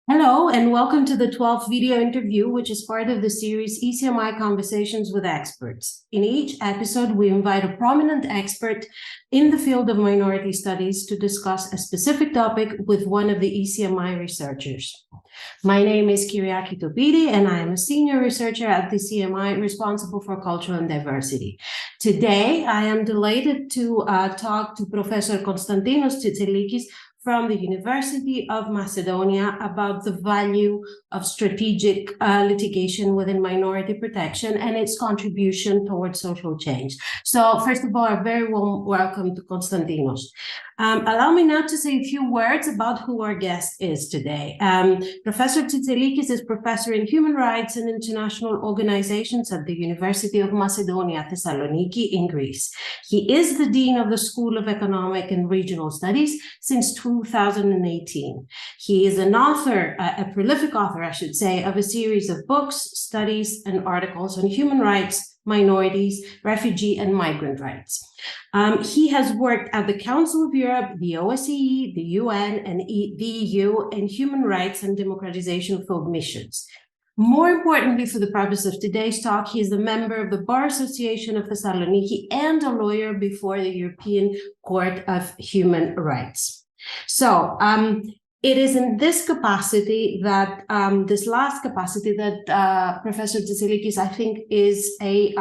Hello, and welcome to the 12th video interview, which is part of the series ECMI Conversations with Experts. In each episode, we invite a prominent expert in the field of minority studies to discuss a specific topic with one of the ECMI researchers. My name is Kyriaki Topidi, and I am a senior researcher at the ECMI responsible for culture and diversity. Today, I am delighted to talk to Professor Konstantinos Tsitselikis from the University of Macedonia about the value of strategic litigation within minority protection and its contribution towards social change. So first of all, a very warm welcome to Konstantinos. Allow me now to say a few words about who our guest is today. Professor Tsitselikis is professor in human rights and international organizations at the University of Macedonia, Thessaloniki in Greece. He is the dean of the School of Economic and Regional Studies since 2018. He is an author, a prolific author, I should say, of a series of books, studies, and articles on human rights, minorities, refugee, and migrant rights. He has worked at the Council of Europe, the OSCE, the UN, and the EU in human rights and democratization field missions. More importantly, for the purpose of today's talk, he is a member of the Bar Association of Thessaloniki and a lawyer before the European Court of Human Rights. So it is in this capacity that, this last capacity that Professor Tsitselikis, I think, is a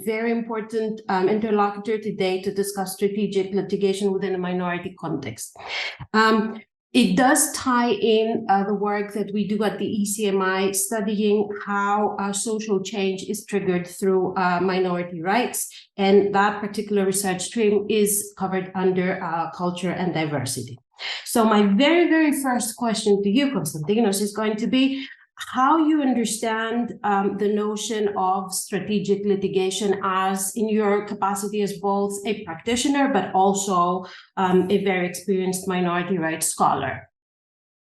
very important interlocutor today to discuss strategic litigation within a minority context. It does tie in the work that we do at the ECMI, studying how social change is triggered through minority rights, and that particular research stream is covered under culture and diversity. So my very, very first question to you, Konstantinos, is going to be how you understand the notion of strategic litigation as in your capacity as both a practitioner, but also a very experienced minority rights scholar.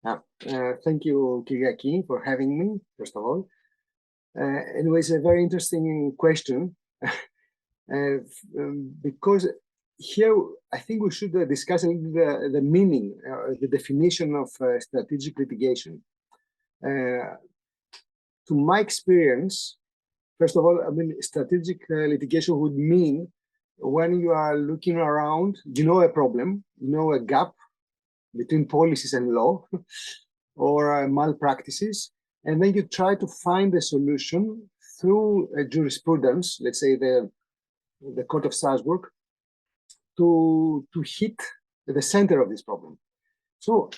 Thank you, Kyriaki, for having me, first of all. Anyway, it's a very interesting question because here I think we should discuss the meaning, the definition of strategic litigation. To my experience, first of all, I mean, strategic litigation would mean when you are looking around, you know a problem, you know a gap between policies and law or malpractices, and then you try to find a solution through jurisprudence, let's say the Court of Strasbourg, to hit the center of this problem. So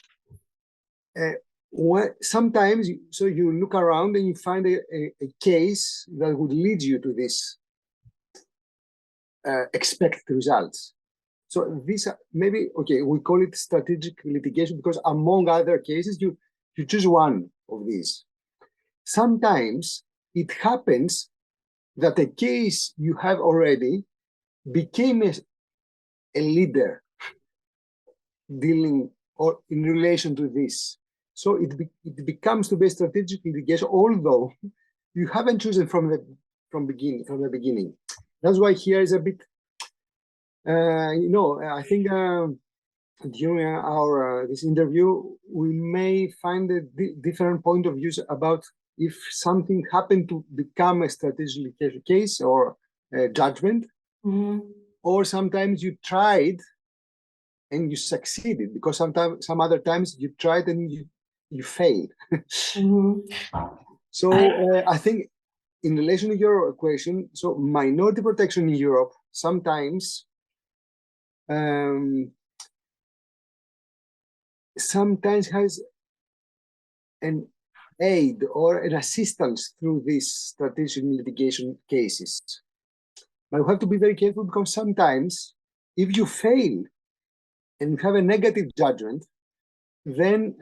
sometimes, you look around and you find a case that would lead you to this expected results. So these are maybe, okay, we call it strategic litigation because among other cases, you choose one of these. Sometimes it happens that a case you have already became a leader dealing or in relation to this. So it becomes to be a strategic litigation, although you haven't chosen from the beginning. That's why here is a bit, I think during our this interview we may find a different point of views about if something happened to become a strategic litigation case or a judgment, or sometimes you tried and you succeeded, because some other times you tried and you failed. So I think in relation to your question, so minority protection in Europe sometimes has an aid or an assistance through these strategic litigation cases. But you have to be very careful, because sometimes if you fail and you have a negative judgment, then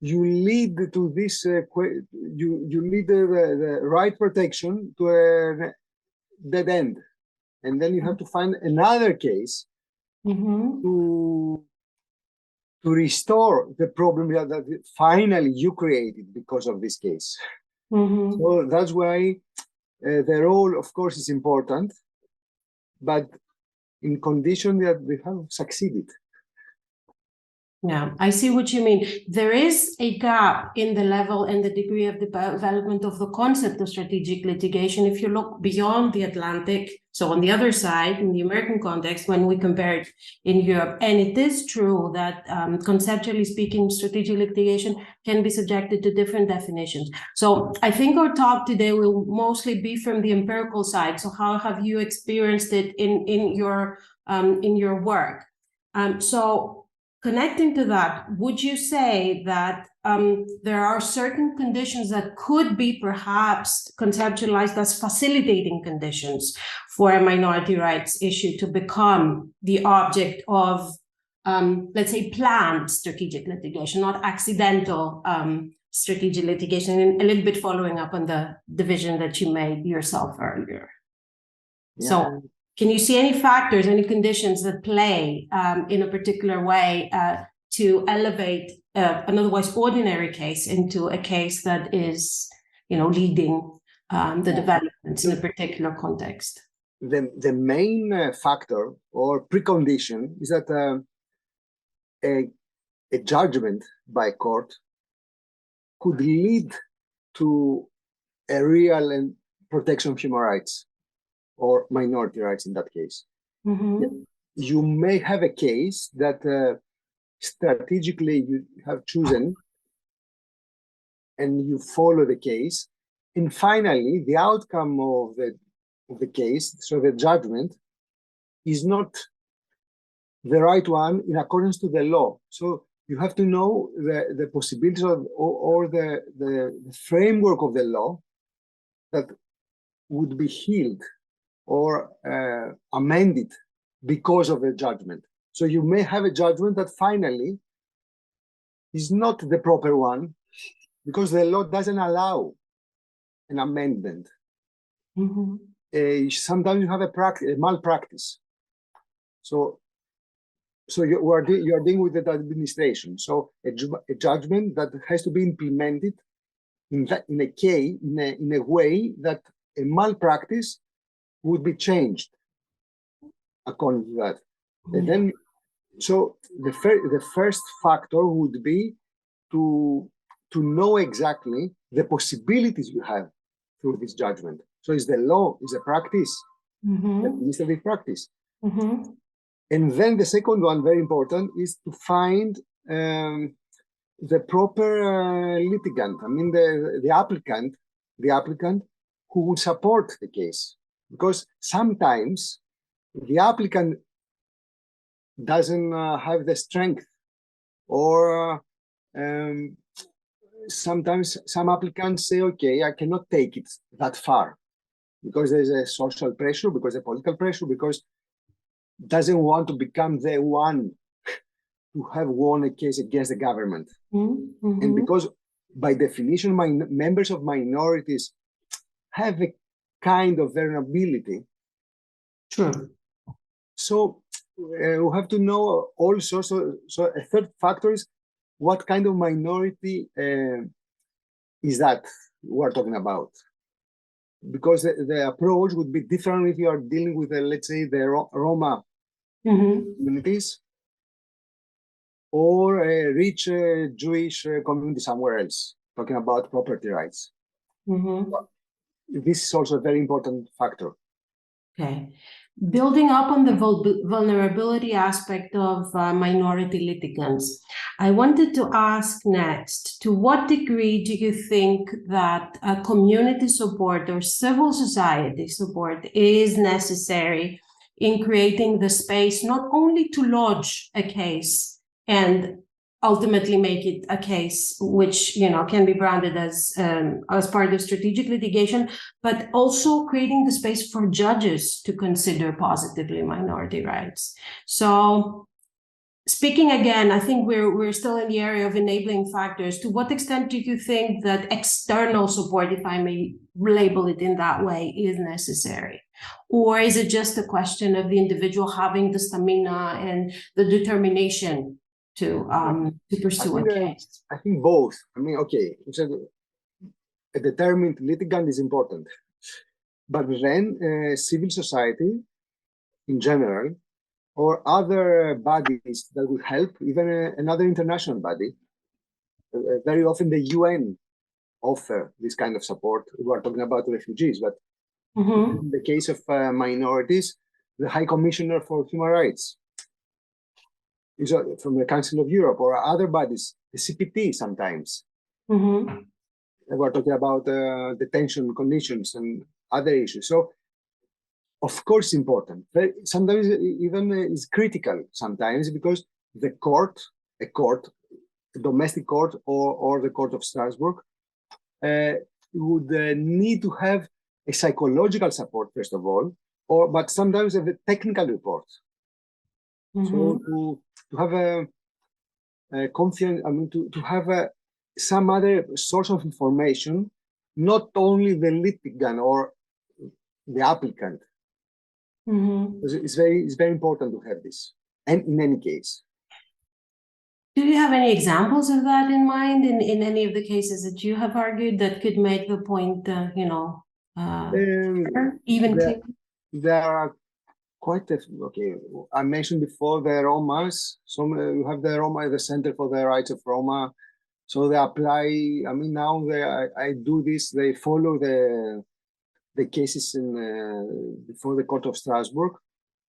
you lead to this, you lead the right protection to a dead end. And then you have to find another case to restore the problem that finally you created because of this case. So that's why the role, of course, is important, but in condition that we have succeeded. Yeah, I see what you mean. There is a gap in the level and the degree of development of the concept of strategic litigation. If you look beyond the Atlantic, so on the other side, in the American context, when we compare it in Europe, and it is true that conceptually speaking, strategic litigation can be subjected to different definitions. So I think our talk today will mostly be from the empirical side. So how have you experienced it in your work? So connecting to that, would you say that there are certain conditions that could be perhaps conceptualized as facilitating conditions for a minority rights issue to become the object of, let's say, planned strategic litigation, not accidental strategic litigation, and a little bit following up on the division that you made yourself earlier? Yeah. So can you see any factors, any conditions that play in a particular way to elevate an otherwise ordinary case into a case that is, leading the developments in a particular context? The main factor or precondition is that a judgment by court could lead to a real and protection of human rights, or minority rights in that case. Mm-hmm. You may have a case that strategically you have chosen and you follow the case, and finally the outcome of the case, so the judgment, is not the right one in accordance to the law. So you have to know the possibilities or the framework of the law that would be healed or amended because of the judgment. So you may have a judgment that finally is not the proper one because the law doesn't allow an amendment. Mm-hmm. Sometimes you have a malpractice. So you are dealing with the administration. So a judgment that has to be implemented in a way that a malpractice would be changed according to that. And then, so the first factor would be to know exactly the possibilities you have through this judgment. So is the law, is a practice, administrative practice. Mm-hmm. And then the second one, very important, is to find the proper litigant. I mean, the applicant who would support the case. Because sometimes the applicant doesn't have the strength, or sometimes some applicants say, okay, I cannot take it that far because there's a social pressure, because a political pressure, because doesn't want to become the one to have won a case against the government. Mm-hmm. And because by definition, members of minorities have a kind of vulnerability. Sure. So we have to know also, so a third factor is what kind of minority is that we're talking about? Because the approach would be different if you are dealing with, let's say, the Roma communities or a rich Jewish community somewhere else, talking about property rights. This is also a very important factor. Okay. Building up on the vulnerability aspect of minority litigants, I wanted to ask next, to what degree do you think that community support or civil society support is necessary in creating the space not only to lodge a case and ultimately make it a case which can be branded as part of strategic litigation, but also creating the space for judges to consider positively minority rights? So, speaking again, I think we're still in the area of enabling factors. To what extent do you think that external support, if I may label it in that way, is necessary? Or is it just a question of the individual having the stamina and the determination to pursue a case? I think both. I mean, okay, a determined litigant is important, but then civil society in general or other bodies that would help, even another international body. Very often the UN offer this kind of support. We are talking about refugees, but in the case of minorities, the High Commissioner for Human Rights is from the Council of Europe, or other bodies, the CPT sometimes. We're talking about detention conditions and other issues. So, of course, important. But sometimes even is critical sometimes, because the court, a domestic court or the Court of Strasbourg, would need to have a psychological support, first of all, but sometimes a technical report. So to have a confidence, I mean, to have some other source of information, not only the litigant or the applicant. It's very important to have this, and in any case. Do you have any examples of that in mind in any of the cases that you have argued that could make the point, even there are quite a few. Okay, I mentioned before the Romas. You have the Roma, the Center for the Rights of Roma. So they apply. I mean, now I do this. They follow the cases before the Court of Strasbourg,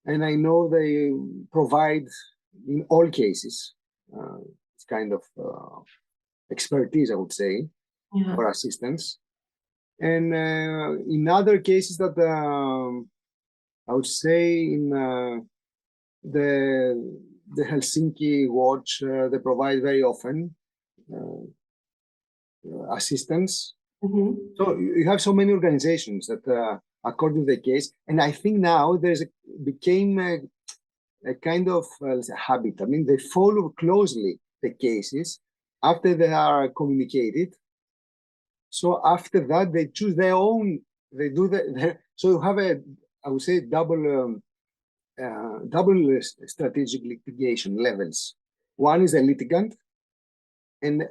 and I know they provide in all cases it's kind of expertise, I would say, or assistance. And in other cases that I would say in the Helsinki Watch, they provide very often assistance. So you have so many organizations that, according to the case, and I think now became a kind of habit. I mean, they follow closely the cases after they are communicated. So after that, they choose their own. They do so you have I would say, double strategic litigation levels. One is a litigant, and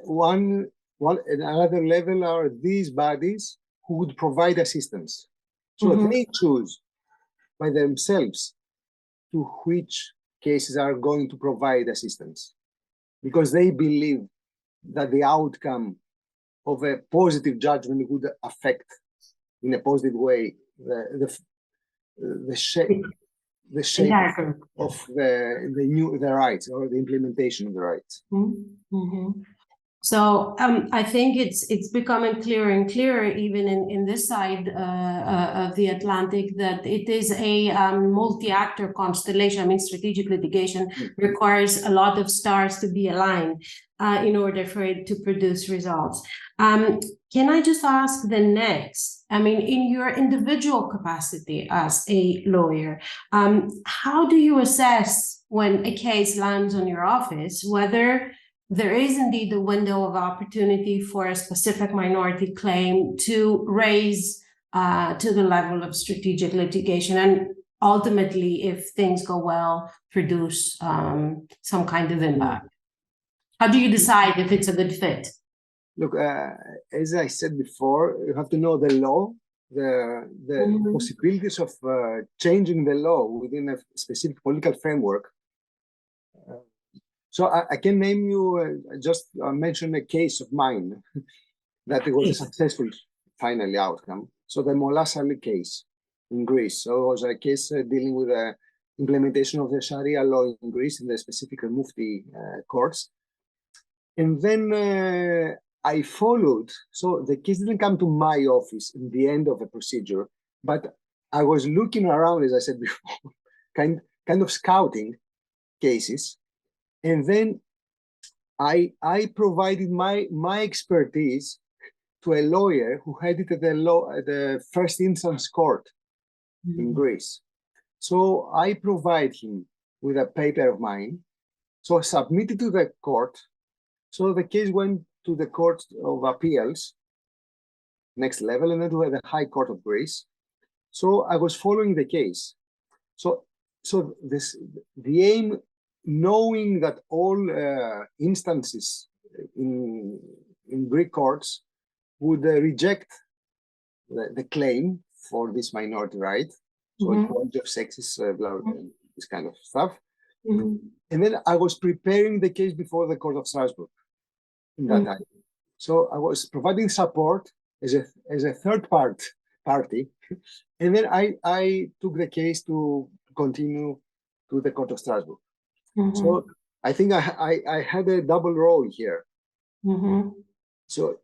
another level are these bodies who would provide assistance. So they choose by themselves to which cases are going to provide assistance, because they believe that the outcome of a positive judgment would affect in a positive way the shape of the rights, or the implementation of the rights. So I think it's becoming clearer and clearer, even in this side of the Atlantic, that it is a multi-actor constellation. I mean, strategic litigation requires a lot of stars to be aligned in order for it to produce results. Can I just ask the next? I mean, in your individual capacity as a lawyer, how do you assess when a case lands on your office, whether there is indeed a window of opportunity for a specific minority claim to raise to the level of strategic litigation, and ultimately, if things go well, produce some kind of impact? How do you decide if it's a good fit? Look, as I said before, you have to know the law, the possibilities of changing the law within a specific political framework. So I can name you, just mention a case of mine that it was a successful finally outcome. So the Molasali case in Greece. So it was a case dealing with the implementation of the Sharia law in Greece in the specific Mufti courts. And then I followed. So the case didn't come to my office in the end of the procedure, but I was looking around, as I said before, kind of scouting cases. And then I provided my expertise to a lawyer who headed the first instance court in Greece. So I provide him with a paper of mine. So I submitted to the court. So the case went to the Court of Appeals, next level, and then to the High Court of Greece. So I was following the case. So the aim, knowing that all instances in Greek courts would reject the claim for this minority right, so equality of sexes, this kind of stuff. Mhm. And then I was preparing the case before the Court of Strasbourg in that time. So I was providing support as a third party. And then I took the case to continue to the Court of Strasbourg. So I think I had a double role here. So,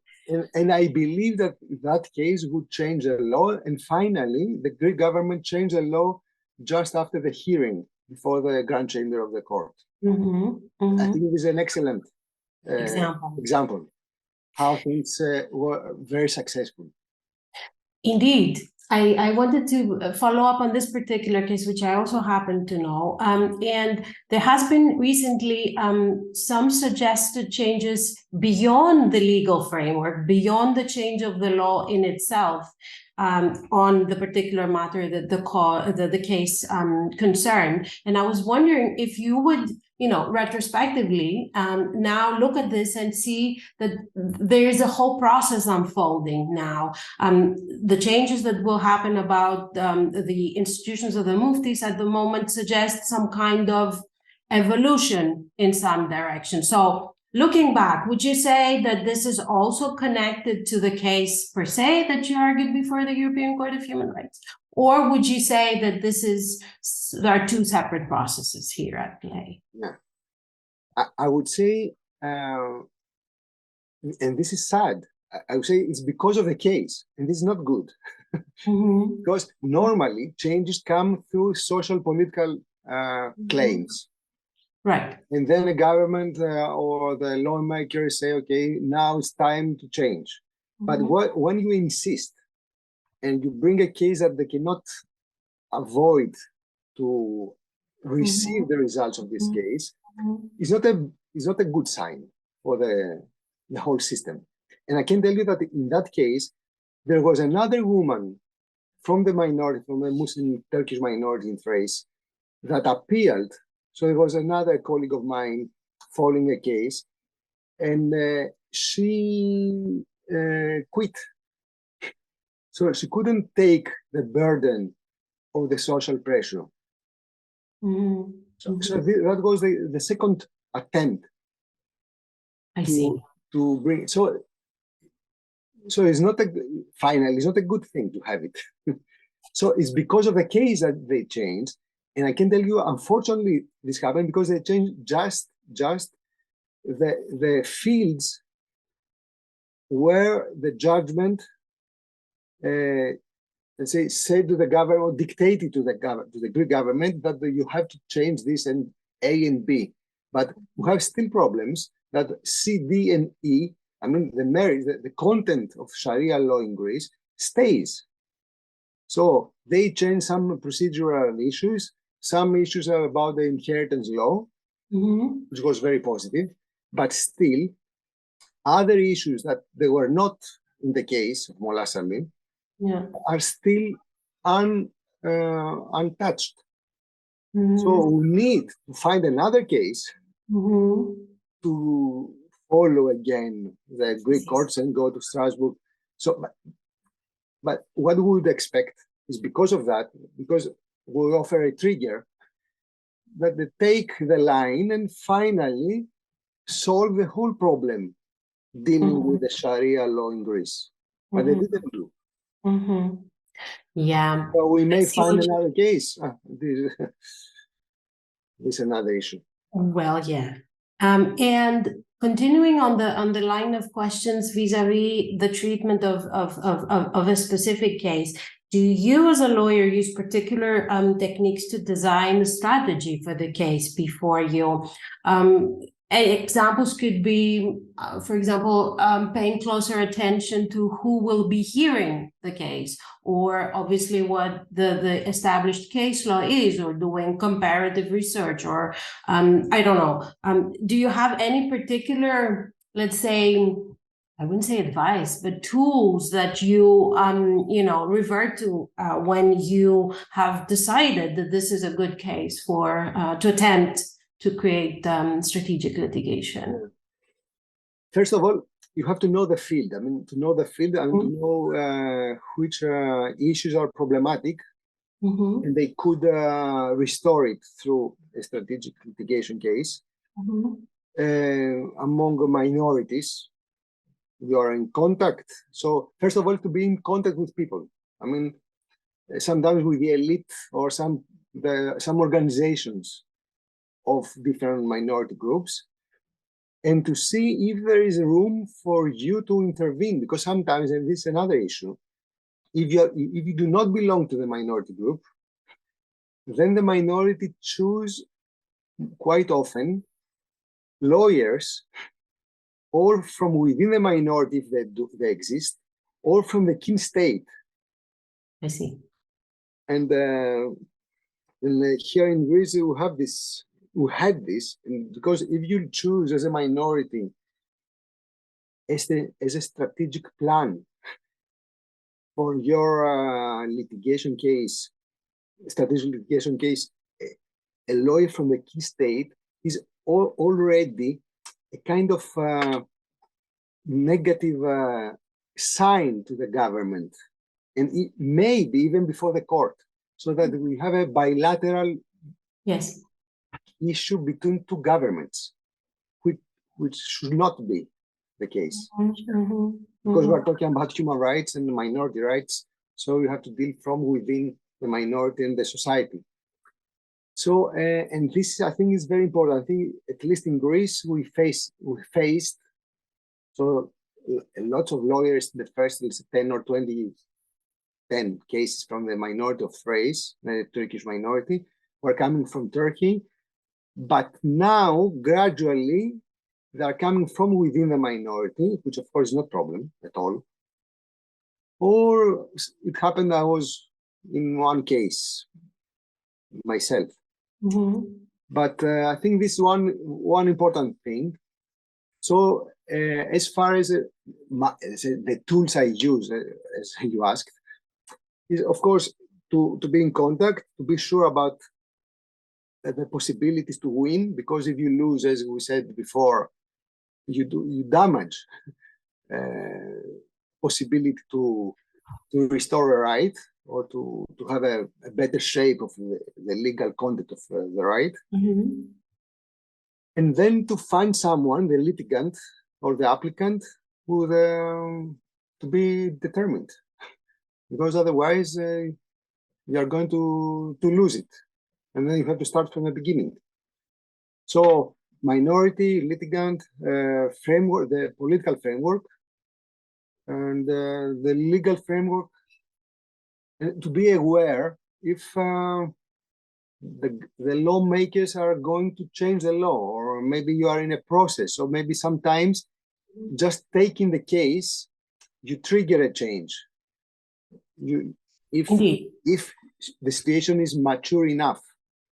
and I believe that that case would change the law. And finally, the Greek government changed the law just after the hearing before the Grand Chamber of the Court. I think it is an excellent example how things were very successful. Indeed. I wanted to follow up on this particular case, which I also happen to know. And there has been recently some suggested changes beyond the legal framework, beyond the change of the law in itself, on the particular matter that the case concerned. And I was wondering if you would, retrospectively, now look at this and see that there is a whole process unfolding now. The changes that will happen about the institutions of the muftis at the moment suggest some kind of evolution in some direction. So looking back, would you say that this is also connected to the case per se that you argued before the European Court of Human Rights? Or would you say that there are two separate processes here at play? Yeah, I would say, and this is sad, I would say it's because of the case, and this is not good. Because normally changes come through social political claims. Right. And then the government or the lawmakers say, okay, now it's time to change. But when you insist and you bring a case that they cannot avoid to receive the results of this case, it's not a good sign for the whole system. And I can tell you that in that case, there was another woman from the minority, from the Muslim Turkish minority in Thrace, that appealed. So it was another colleague of mine following a case, and she quit. So she couldn't take the burden of the social pressure. So that was the second attempt to bring. So it's not it's not a good thing to have it. So it's because of the case that they changed. And I can tell you, unfortunately, this happened because they changed just the fields where the judgment, let's say, said to the government or dictated to the Greek government that you have to change this and A and B. But we have still problems that C, D, and E. I mean, the content of Sharia law in Greece stays. So they changed some procedural issues. Some issues are about the inheritance law, which was very positive, but still other issues that they were not in the case of Molla Salim are still untouched. So we need to find another case to follow again the Greek courts and go to Strasbourg. So, but what we would expect is because of that, because we offer a trigger that they take the line and finally solve the whole problem dealing with the Sharia law in Greece. But they didn't do. Yeah. So we may find another case. This is another issue. Well, yeah. And continuing on the line of questions vis-a-vis the treatment of a specific case, do you as a lawyer use particular techniques to design a strategy for the case before you? Examples could be, for example, paying closer attention to who will be hearing the case, or obviously what the established case law is, or doing comparative research, or I don't know. Do you have any particular, let's say, I wouldn't say advice, but tools that you revert to when you have decided that this is a good case for to attempt to create strategic litigation? First of all, you have to know the field. I mean, to know the field and to know which issues are problematic Mm-hmm. and they could restore it through a strategic litigation case. Among minorities, you are in contact. So first of all, to be in contact with people. I mean, sometimes with the elite or some organizations of different minority groups, and to see if there is room for you to intervene, because sometimes, and this is another issue, if you do not belong to the minority group, then the minority choose quite often lawyers, or from within the minority if they exist, or from the kin state. I see. And here in Greece, we had this, because if you choose as a minority as a strategic plan for your litigation case, strategic litigation case, a lawyer from the key state is already a kind of negative sign to the government, and it may be even before the court, so that we have a bilateral issue between two governments, which should not be the case. Because we're talking about human rights and minority rights, so you have to deal from within the minority and the society. So, and this, I think, is very important. I think, at least in Greece, we faced, so lots of lawyers in the first 10 or 20 cases from the minority of Thrace, the Turkish minority, were coming from Turkey. But now, gradually, they are coming from within the minority, which of course is not a problem at all. Or it happened, I was in one case myself. But I think this is one important thing. So as far as the tools I use, as you asked, is of course to be in contact, to be sure about the possibilities to win, because if you lose, as we said before, you damage possibility to restore a right, or to have a better shape of the legal content of the right. And then to find someone, the litigant or the applicant, who to be determined, because otherwise you are going to lose it, and then you have to start from the beginning. So minority, litigant, framework, the political framework, and the legal framework, to be aware if the lawmakers are going to change the law, or maybe you are in a process, or maybe sometimes just taking the case, you trigger a change. If the situation is mature enough,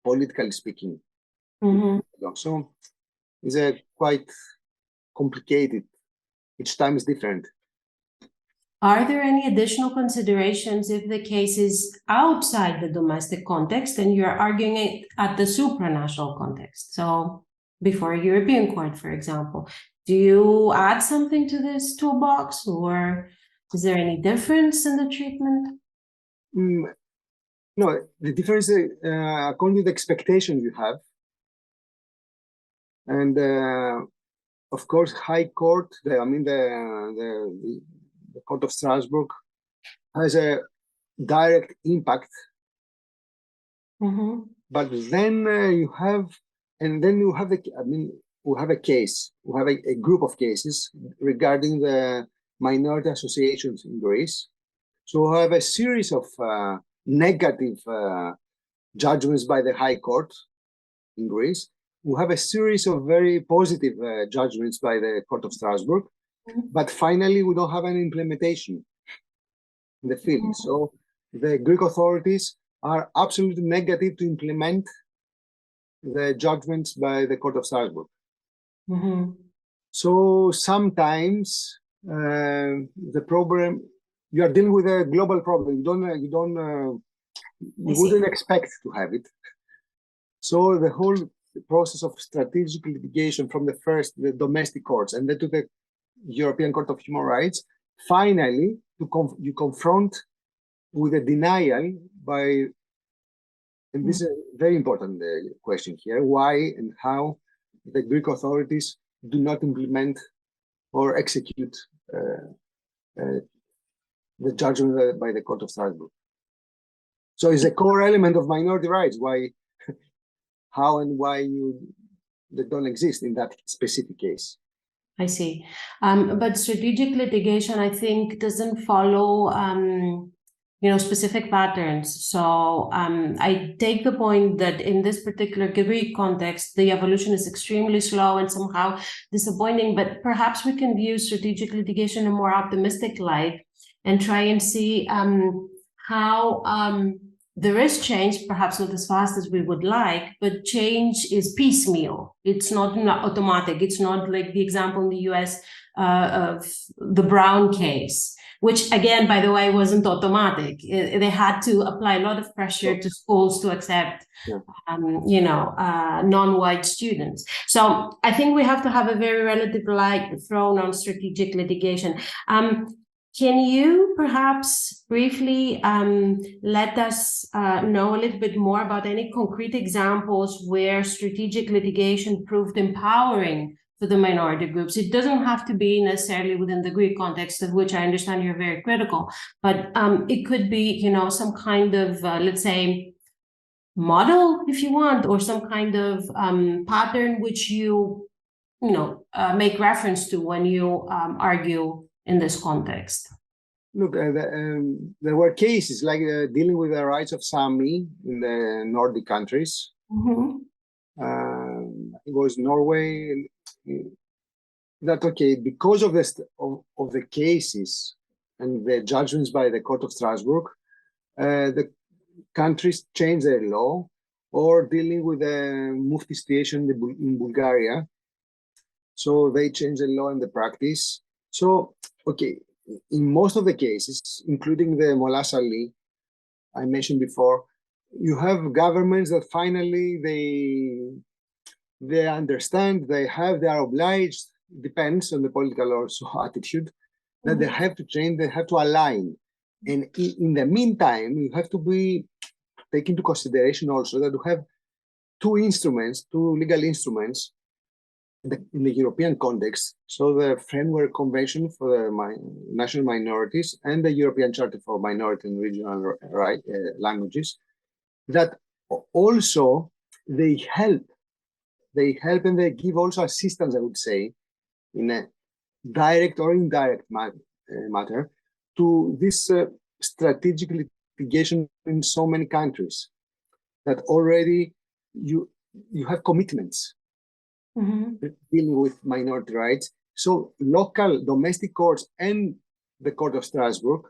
politically speaking. So it's a quite complicated. Each time is different. Are there any additional considerations if the case is outside the domestic context and you're arguing it at the supranational context? So before a European court, for example, do you add something to this toolbox, or is there any difference in the treatment? No, the difference is according to the expectations you have. And of course, High Court, the Court of Strasbourg, has a direct impact. But then you have a case, we have a group of cases regarding the minority associations in Greece. So we have a series of negative judgments by the High Court in Greece. We have a series of very positive judgments by the Court of Strasbourg, but finally we don't have any implementation in the field. So the Greek authorities are absolutely negative to implement the judgments by the Court of Strasbourg. So sometimes the problem, you are dealing with a global problem. You wouldn't expect to have it. So the whole process of strategic litigation, from the domestic courts, and then to the European Court of Human Rights, finally you confront with a denial by And this is a very important question here. Why and how the Greek authorities do not implement or execute the judgment by the Court of Strasbourg. So it's a core element of minority rights. Why, how and why they don't exist in that specific case. I see. But strategic litigation, I think, doesn't follow specific patterns. So I take the point that in this particular Greek context, the evolution is extremely slow and somehow disappointing, but perhaps we can view strategic litigation in a more optimistic light and try and see how there is change, perhaps not as fast as we would like, but change is piecemeal. It's not automatic. It's not like the example in the US of the Brown case, which again, by the way, wasn't automatic. They had to apply a lot of pressure to schools to accept, non-white students. So I think we have to have a very relative light thrown on strategic litigation. Can you perhaps briefly let us know a little bit more about any concrete examples where strategic litigation proved empowering for the minority groups? It doesn't have to be necessarily within the Greek context, of which I understand you're very critical, but it could be, some kind of, let's say, model, if you want, or some kind of pattern which you make reference to when you argue in this context. Look, there were cases like dealing with the rights of Sami in the Nordic countries. Mm-hmm. It was Norway. That okay, because of the cases and the judgments by the Court of Strasbourg, the countries changed their law, or dealing with the mufti situation in Bulgaria. So they changed the law and the practice. So, okay, in most of the cases, including the Molas Ali I mentioned before, you have governments that finally they understand, they are obliged, depends on the political also attitude, that they have to change, they have to align. And in the meantime, you have to take into consideration also that you have two legal instruments in the European context. So the Framework Convention for the National Minorities and the European Charter for Minority and Regional Languages, that also they help and they give also assistance, I would say, in a direct or indirect matter to this strategic litigation in so many countries, that already you have commitments dealing with minority rights. So local domestic courts and the Court of Strasbourg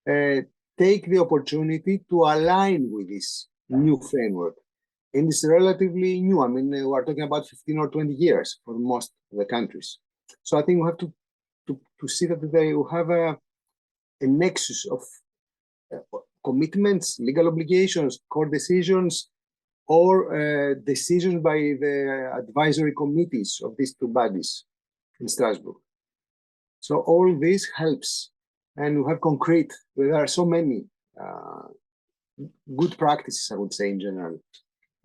take the opportunity to align with this new framework. And it's relatively new. I mean, we're talking about 15 or 20 years for most of the countries. So I think we have to see that they have a nexus of commitments, legal obligations, court decisions, or decisions by the advisory committees of these two bodies in Strasbourg. So all this helps, and we have concrete. There are so many good practices, I would say, in general,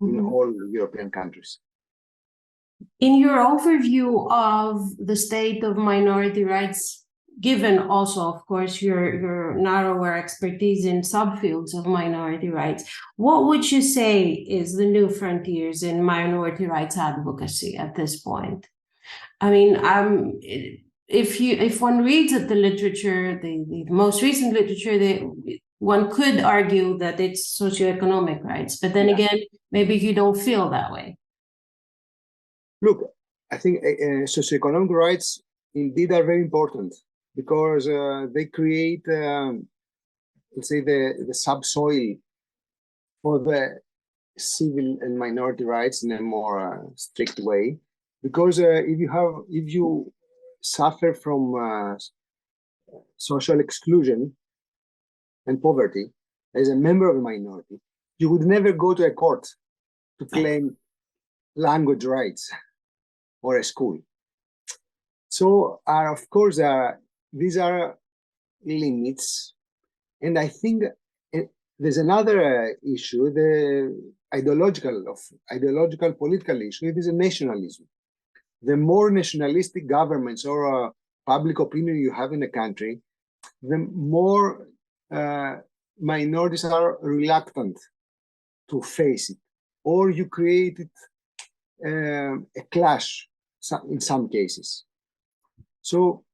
in all European countries. In your overview of the state of minority rights, given also, of course, your narrower expertise in subfields of minority rights, what would you say is the new frontiers in minority rights advocacy at this point? I mean, if one reads at the literature, the most recent literature, one could argue that it's socioeconomic rights, but then again, maybe you don't feel that way. Look, I think socioeconomic rights indeed are very important, because they create, let's say, the subsoil for the civil and minority rights in a more strict way. Because if you suffer from social exclusion and poverty as a member of a minority, you would never go to a court to claim language rights or a school. So, of course, these are limits, and I think there's another issue, the ideological political issue. It is a nationalism. The more nationalistic governments or public opinion you have in a country, the more minorities are reluctant to face it, or you create a clash in some cases. So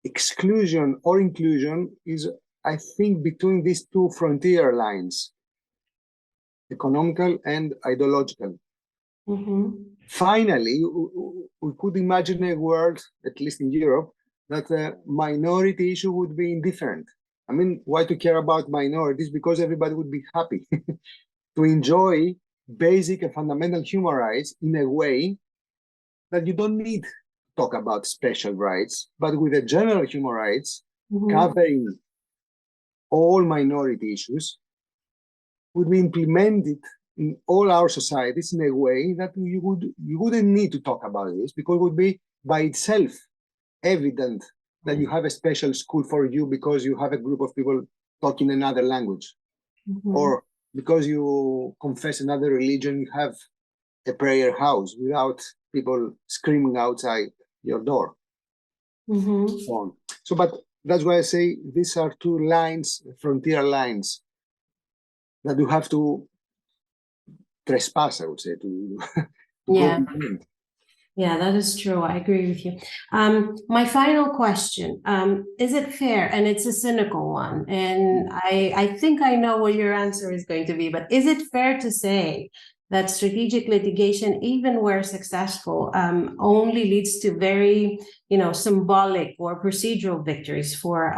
exclusion or inclusion is, I think, between these two frontier lines, economical and ideological. Mm-hmm. Finally, we could imagine a world, at least in Europe, that the minority issue would be indifferent. I mean, why to care about minorities? Because everybody would be happy to enjoy basic and fundamental human rights in a way that you don't need to talk about special rights, but with the general human rights covering all minority issues would be implemented in all our societies in a way that you wouldn't need to talk about this, because it would be by itself evident that you have a special school for you because you have a group of people talking another language, or because you confess another religion, you have a prayer house without people screaming outside your door. So, but that's why I say these are two lines, frontier lines, that you have to trespass, I would say, to Yeah. go beyond. Yeah, that is true. I agree with you. My final question, is it fair? And it's a cynical one. And I think I know what your answer is going to be, but is it fair to say that strategic litigation, even where successful, only leads to very, symbolic or procedural victories for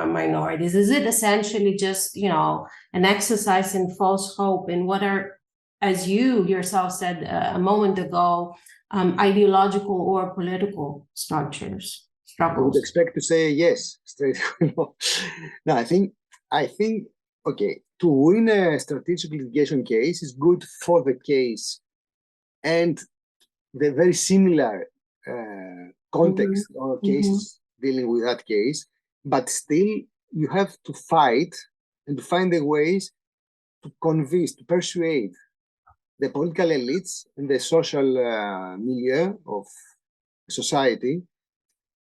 minorities? Is it essentially just, an exercise in false hope in what are, as you yourself said a moment ago, ideological or political struggles? I would expect to say yes straight away. No, I think, okay, to win a strategic litigation case is good for the case and the very similar context or cases dealing with that case, but still you have to fight and to find the ways to convince, to persuade the political elites and the social milieu of society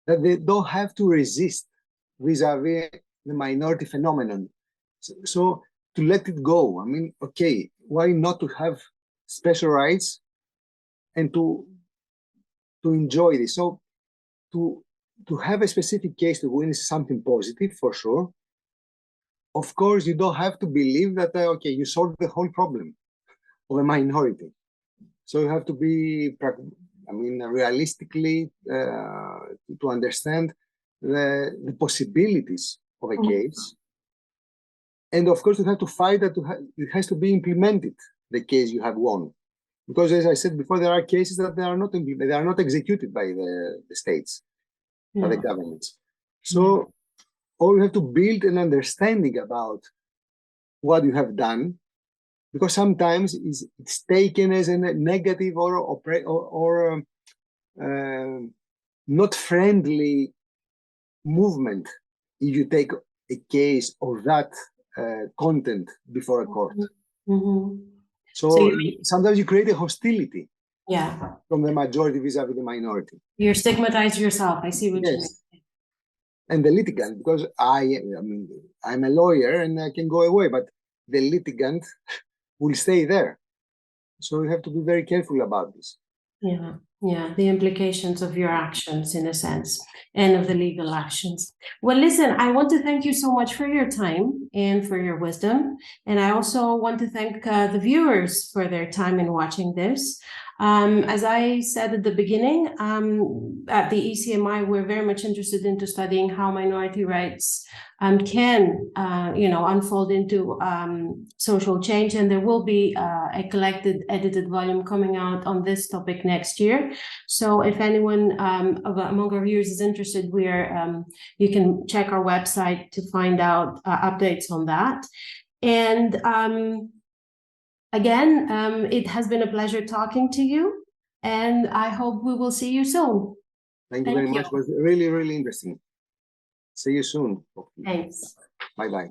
that they don't have to resist vis-a-vis the minority phenomenon. So to let it go. I mean, okay, why not to have special rights and to enjoy this? So to have a specific case to win is something positive for sure. Of course, you don't have to believe that, okay, you solved the whole problem of a minority. So you have to be, realistically to understand the possibilities of a case. And of course, you have to fight that it has to be implemented, the case you have won. Because as I said before, there are cases that they are not executed by the states, by the governments. So or you have to build an understanding about what you have done, because sometimes it's taken as a negative or not friendly movement if you take a case of that content before a court. So sometimes you create a hostility from the majority vis-a-vis the minority. You stigmatize yourself. I see what you mean. And the litigant, because I'm a lawyer and I can go away, but the litigant will stay there. So you have to be very careful about this. Yeah, the implications of your actions, in a sense, and of the legal actions. Well, listen, I want to thank you so much for your time and for your wisdom. And I also want to thank the viewers for their time in watching this. As I said at the beginning, at the ECMI, we're very much interested into studying how minority rights can, unfold into social change. And there will be a collected, edited volume coming out on this topic next year. So if anyone among our viewers is interested, you can check our website to find out updates on that. And again, it has been a pleasure talking to you, and I hope we will see you soon. Thank you very much. It was really, really interesting. See you soon. Thanks. Bye-bye.